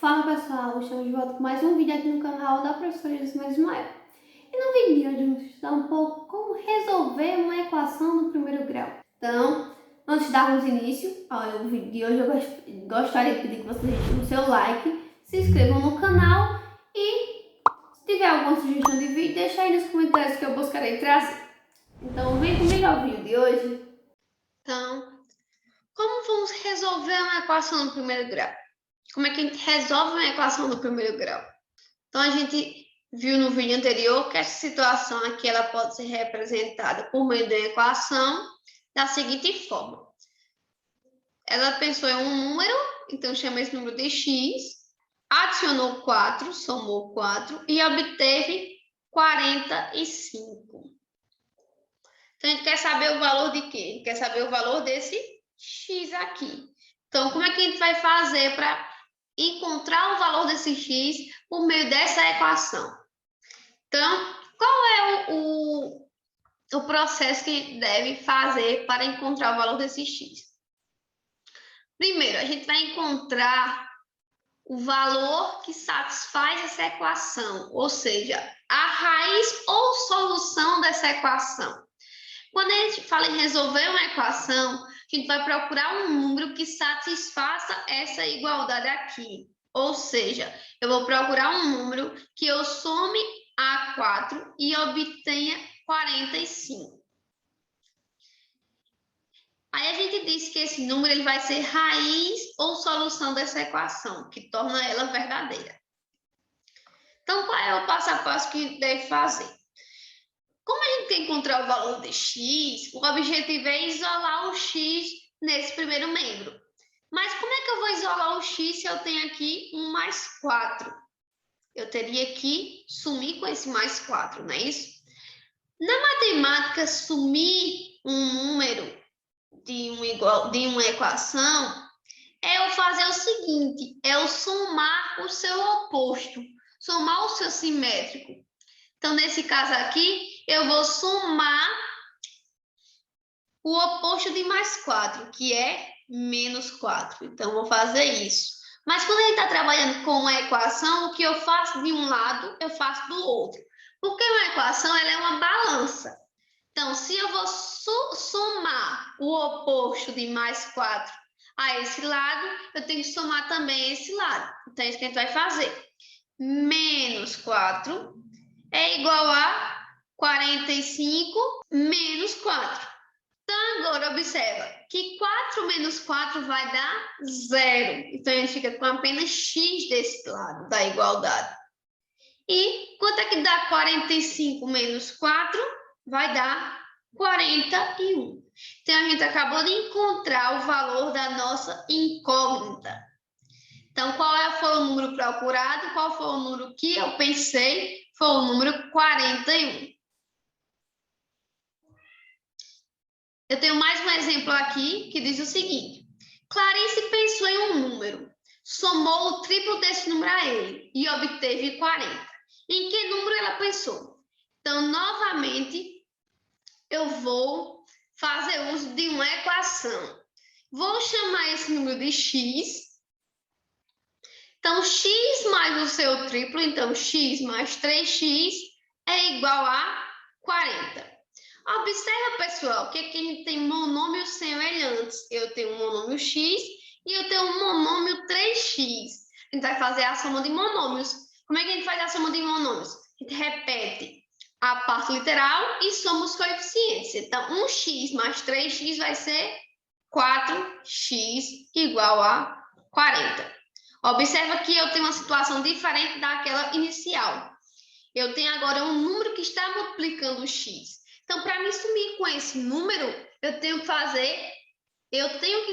Fala pessoal, estamos de volta com mais um vídeo aqui no canal da professora Juscelina Ismael. E no vídeo de hoje vamos estudar um pouco como resolver uma equação do primeiro grau. Então, antes de darmos início ao vídeo de hoje, eu gostaria de pedir que vocês deixem o seu like, se inscrevam no canal e se tiver alguma sugestão de vídeo, deixa aí nos comentários que eu buscarei trazer. Então, vem comigo ao vídeo de hoje. Então, como vamos resolver uma equação do primeiro grau? Como é que a gente resolve uma equação do primeiro grau? Então, a gente viu no vídeo anterior que essa situação aqui ela pode ser representada por meio da equação da seguinte forma. Ela pensou em um número, então chama esse número de x, adicionou 4, somou 4 e obteve 45. Então, a gente quer saber o valor de quê? A gente quer saber o valor desse x aqui. Então, como é que a gente vai fazer para encontrar o valor desse x por meio dessa equação? Então, qual é o processo que a gente deve fazer para encontrar o valor desse x? Primeiro, a gente vai encontrar o valor que satisfaz essa equação, ou seja, a raiz ou solução dessa equação. Quando a gente fala em resolver uma equação, a gente vai procurar um número que satisfaça essa igualdade aqui. Ou seja, eu vou procurar um número que eu some a 4 e obtenha 45. Aí a gente diz que esse número ele vai ser raiz ou solução dessa equação, que torna ela verdadeira. Então, qual é o passo a passo que a gente deve fazer? Como a gente quer encontrar o valor de x, o objetivo é isolar o x nesse primeiro membro. Mas como é que eu vou isolar o x se eu tenho aqui um mais 4? Eu teria que sumir com esse mais 4, não é isso? Na matemática, sumir um número de uma equação é eu fazer o seguinte, é eu somar o seu oposto, somar o seu simétrico. Então, nesse caso aqui, eu vou somar o oposto de mais 4, que é menos 4. Então, vou fazer isso. Mas quando a gente está trabalhando com uma equação, o que eu faço de um lado, eu faço do outro. Porque uma equação ela é uma balança. Então, se eu vou somar o oposto de mais 4 a esse lado, eu tenho que somar também esse lado. Então, é isso que a gente vai fazer. Menos 4 é igual a 45 menos 4. Então, agora observa que 4 menos 4 vai dar 0. Então, a gente fica com apenas x desse lado da igualdade. E quanto é que dá 45 menos 4? Vai dar 41. Então, a gente acabou de encontrar o valor da nossa incógnita. Então, foi o número procurado? Qual foi o número que eu pensei? Foi o número 41. Eu tenho mais um exemplo aqui que diz o seguinte. Clarice pensou em um número, somou o triplo desse número a ele e obteve 40. Em que número ela pensou? Então, novamente, eu vou fazer uso de uma equação. Vou chamar esse número de x. Então, x mais o seu triplo, então x mais 3x é igual a 40. Observa, pessoal, que aqui a gente tem monômios semelhantes. Eu tenho um monômio x e eu tenho um monômio 3x. A gente vai fazer a soma de monômios. Como é que a gente faz a soma de monômios? A gente repete a parte literal e soma os coeficientes. Então, 1x mais 3x vai ser 4x igual a 40. Observa que eu tenho uma situação diferente daquela inicial. Eu tenho agora um número que está multiplicando o x. Então, para me sumir com esse número, eu tenho que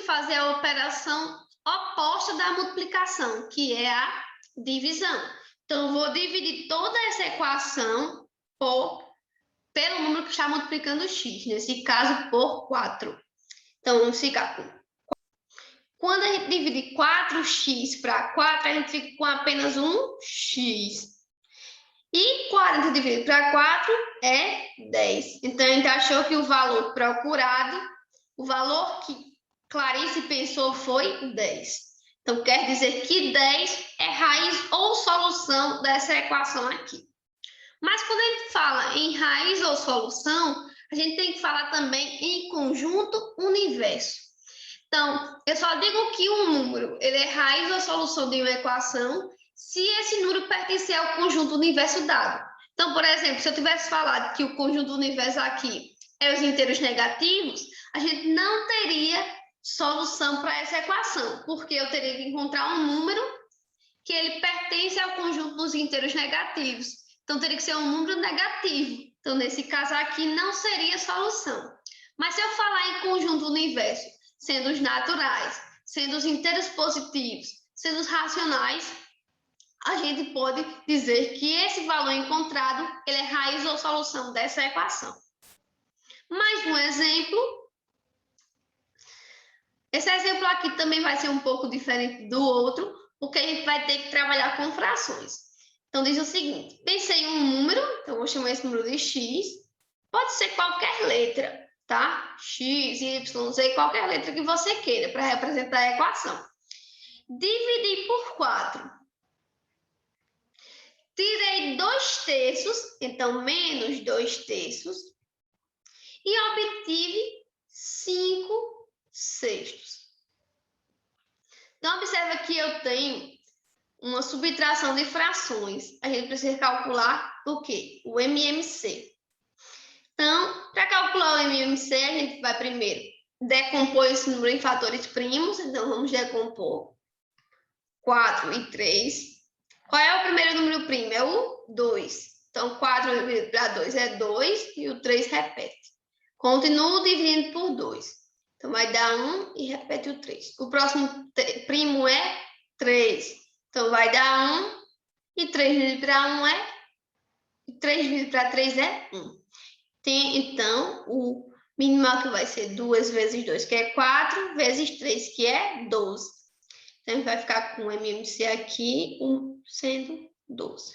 fazer a operação oposta da multiplicação, que é a divisão. Então, eu vou dividir toda essa equação pelo número que está multiplicando o x, nesse caso, por 4. Então, vamos ficar com... Quando a gente divide 4x para 4, a gente fica com apenas um x. E 40 dividido para 4 é 10. Então, a gente achou que o valor procurado, o valor que Clarice pensou foi 10. Então, quer dizer que 10 é raiz ou solução dessa equação aqui. Mas quando ele fala em raiz ou solução, a gente tem que falar também em conjunto universo. Então, eu só digo que um número ele é raiz ou solução de uma equação se esse número pertencer ao conjunto universo dado. Então, por exemplo, se eu tivesse falado que o conjunto universo aqui é os inteiros negativos, a gente não teria solução para essa equação, porque eu teria que encontrar um número que ele pertence ao conjunto dos inteiros negativos. Então, teria que ser um número negativo. Então, nesse caso aqui, não seria solução. Mas se eu falar em conjunto universo, sendo os naturais, sendo os inteiros positivos, sendo os racionais, a gente pode dizer que esse valor encontrado ele é raiz ou solução dessa equação. Mais um exemplo. Esse exemplo aqui também vai ser um pouco diferente do outro, porque a gente vai ter que trabalhar com frações. Então, diz o seguinte, pensei em um número, então vou chamar esse número de x, pode ser qualquer letra, tá? X, Y, Z, qualquer letra que você queira para representar a equação. Dividir por 4. Tirei 2/3, então menos 2/3, e obtive 5/6. Então, observa que eu tenho uma subtração de frações. A gente precisa calcular o quê? O MMC. Então, para calcular o MMC, a gente vai primeiro decompor esse número em fatores primos. Então, vamos decompor 4 e 3. Qual é o primeiro número primo? É o 2. Então, 4 dividido para 2 é 2 e o 3 repete. Continuo dividindo por 2. Então, vai dar 1 e repete o 3. O próximo primo é 3. Então, vai dar 1 e 3 dividido para 1 é... 3 dividido para 3 é 1. Então, o minimal que vai ser 2 vezes 2, que é 4, vezes 3, que é 12. Então, a gente vai ficar com o MMC aqui, sendo 12.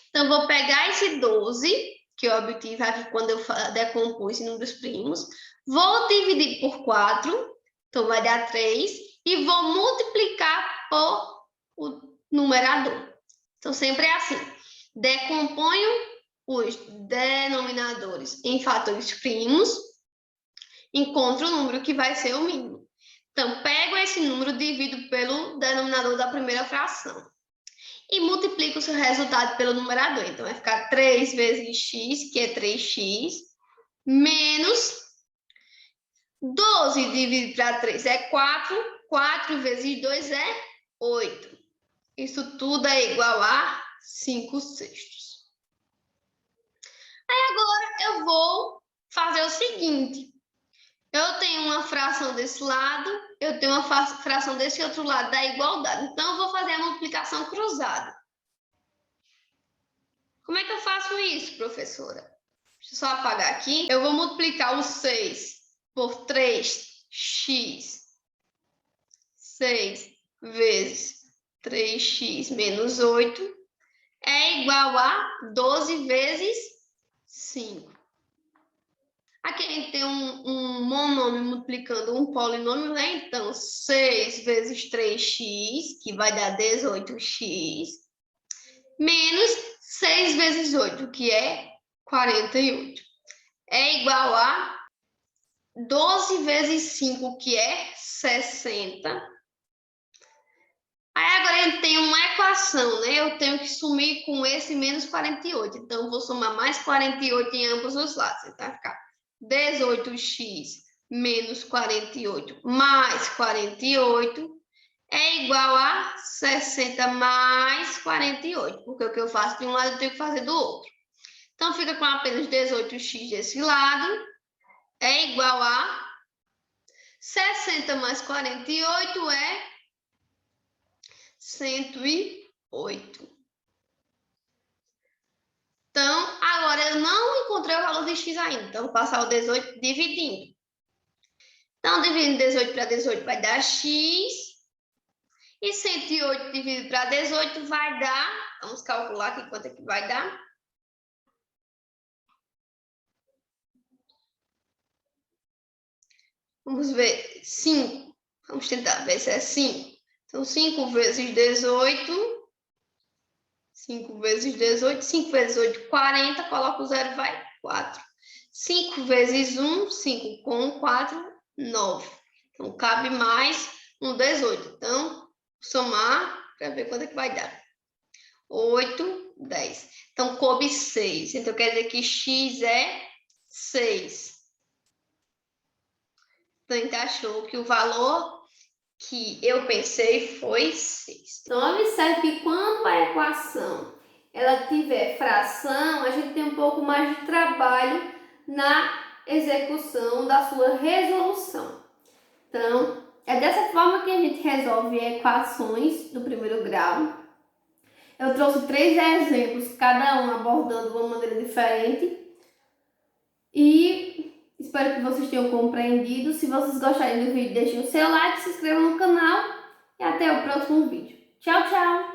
Então, vou pegar esse 12, que eu obtive aqui quando eu decompus em números primos, vou dividir por 4, então vai dar 3, e vou multiplicar por o numerador. Então, sempre é assim. Decomponho os denominadores em fatores primos, encontro o número que vai ser o mínimo. Então, pego esse número, divido pelo denominador da primeira fração e multiplico o seu resultado pelo numerador. Então, vai ficar 3 vezes x, que é 3x, menos 12 dividido para 3 é 4, 4 vezes 2 é 8. Isso tudo é igual a 5/6. Aí agora eu vou fazer o seguinte. Eu tenho uma fração desse lado, eu tenho uma fração desse outro lado da igualdade. Então, eu vou fazer a multiplicação cruzada. Como é que eu faço isso, professora? Deixa eu só apagar aqui. Eu vou multiplicar o 6 por 3x. 6 vezes 3x menos 8 é igual a 12 vezes 5. Aqui a gente tem um monômio multiplicando um polinômio, né? Então, 6 vezes 3x, que vai dar 18x, menos 6 vezes 8, que é 48. É igual a 12 vezes 5, que é 60. Aí agora a gente tem uma equação, né? Eu tenho que sumir com esse menos 48. Então, eu vou somar mais 48 em ambos os lados. Então, vai ficar 18x menos 48 mais 48 é igual a 60 mais 48, porque o que eu faço de um lado eu tenho que fazer do outro. Então, fica com apenas 18x desse lado, é igual a 60 mais 48 é 108. Então, agora eu não encontrei o valor de x ainda, então vou passar o 18 dividindo. Então, dividindo 18 para 18 vai dar x. E 108 dividido para 18 vai dar... Vamos calcular aqui quanto é que vai dar. Vamos ver, 5. Vamos tentar ver se é 5. Então, 5 vezes 18. 5 vezes 18. 5 vezes 8, 40. Coloca o zero, vai 4. 5 vezes 1, 5 com 4, 9. Então, cabe mais um 18. Então, somar para ver quanto é que vai dar. 8, 10. Então, coube 6. Então, quer dizer que x é 6. Então, a gente achou que o valor que eu pensei foi 6. Então, observe que quando a equação ela tiver fração, a gente tem um pouco mais de trabalho na execução da sua resolução. Então, é dessa forma que a gente resolve equações do primeiro grau. Eu trouxe 3 exemplos, cada um abordando de uma maneira diferente. E espero que vocês tenham compreendido. Se vocês gostarem do vídeo, deixem o seu like, se inscrevam no canal e até o próximo vídeo. Tchau, tchau!